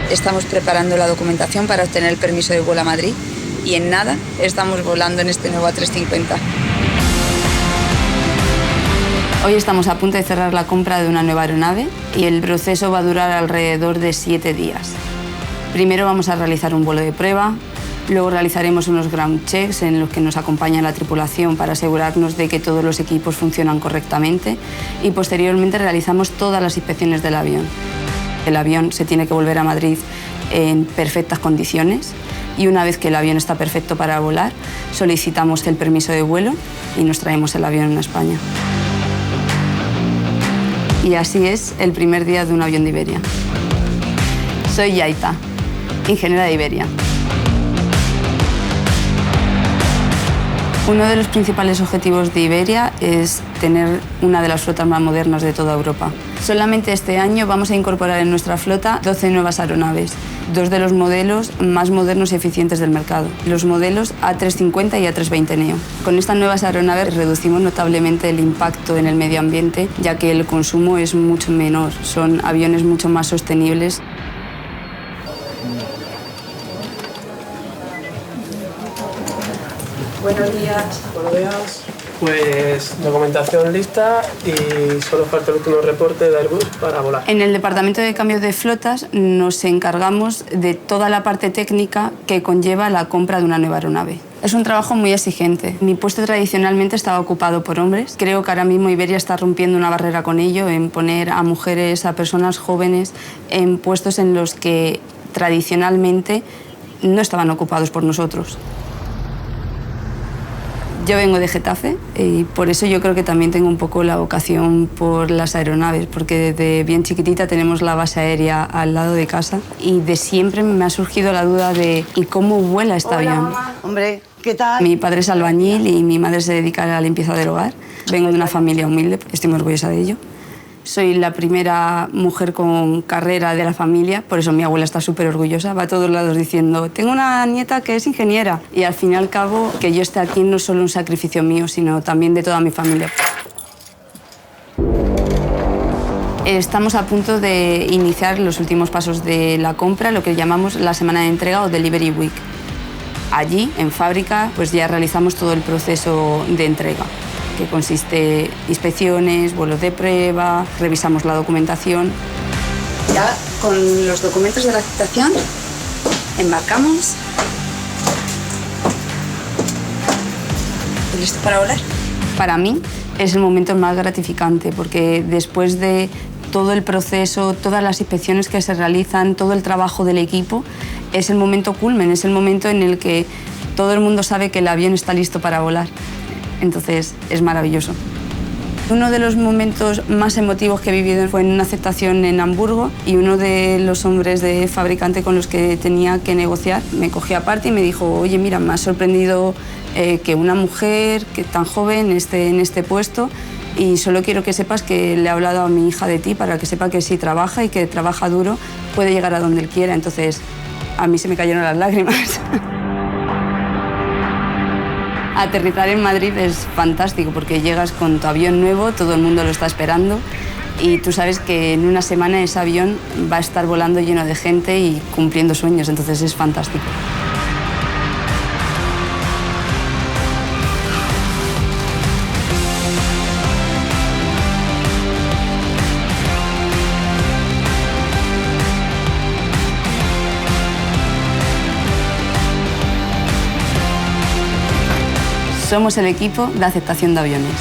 Estamos preparando la documentación para obtener el permiso de vuelo a Madrid y en nada estamos volando en este nuevo A350. Hoy estamos a punto de cerrar la compra de una nueva aeronave y el proceso va a durar alrededor de 7 días. Primero vamos a realizar un vuelo de prueba, luego realizaremos unos ground checks en los que nos acompaña la tripulación para asegurarnos de que todos los equipos funcionan correctamente y posteriormente realizamos todas las inspecciones del avión. El avión se tiene que volver a Madrid en perfectas condiciones y una vez que el avión está perfecto para volar, solicitamos el permiso de vuelo y nos traemos el avión a España. Y así es el primer día de un avión de Iberia. Soy Yaita, ingeniera de Iberia. Uno de los principales objetivos de Iberia es tener una de las flotas más modernas de toda Europa. Solamente este año vamos a incorporar en nuestra flota 12 nuevas aeronaves, 2 de los modelos más modernos y eficientes del mercado, los modelos A350 y A320 Neo. Con estas nuevas aeronaves reducimos notablemente el impacto en el medio ambiente, ya que el consumo es mucho menor, son aviones mucho más sostenibles. Buenos días. Buenos días. Pues documentación lista y solo falta el último reporte de Airbus para volar. En el departamento de cambios de flotas nos encargamos de toda la parte técnica que conlleva la compra de una nueva aeronave. Es un trabajo muy exigente. Mi puesto tradicionalmente estaba ocupado por hombres. Creo que ahora mismo Iberia está rompiendo una barrera con ello, en poner a mujeres, a personas jóvenes en puestos en los que tradicionalmente no estaban ocupados por nosotros. Yo vengo de Getafe y por eso yo creo que también tengo un poco la vocación por las aeronaves, porque desde bien chiquitita tenemos la base aérea al lado de casa y de siempre me ha surgido la duda de ¿y cómo vuela este avión? Mamá. Hombre, ¿qué tal? Mi padre es albañil y mi madre se dedica a la limpieza del hogar. Vengo de una familia humilde, estoy muy orgullosa de ello. Soy la primera mujer con carrera de la familia, por eso mi abuela está súper orgullosa. Va a todos lados diciendo, tengo una nieta que es ingeniera. Y al fin y al cabo, que yo esté aquí no es solo un sacrificio mío, sino también de toda mi familia. Estamos a punto de iniciar los últimos pasos de la compra, lo que llamamos la semana de entrega o Delivery Week. Allí, en fábrica, pues ya realizamos todo el proceso de entrega, que consiste en inspecciones, vuelos de prueba, revisamos la documentación. Ya con los documentos de la aceptación embarcamos. ¿Listo para volar? Para mí es el momento más gratificante porque después de todo el proceso, todas las inspecciones que se realizan, todo el trabajo del equipo, es el momento culmen, es el momento en el que todo el mundo sabe que el avión está listo para volar. Entonces, es maravilloso. Uno de los momentos más emotivos que he vivido fue en una aceptación en Hamburgo y uno de los hombres de fabricante con los que tenía que negociar me cogió aparte y me dijo, oye, mira, me ha sorprendido que una mujer que tan joven esté en este puesto y solo quiero que sepas que le he hablado a mi hija de ti para que sepa que si trabaja y que trabaja duro puede llegar a donde él quiera. Entonces, a mí se me cayeron las lágrimas. Aterrizar en Madrid es fantástico porque llegas con tu avión nuevo, todo el mundo lo está esperando y tú sabes que en una semana ese avión va a estar volando lleno de gente y cumpliendo sueños, entonces es fantástico. Somos el equipo de aceptación de aviones.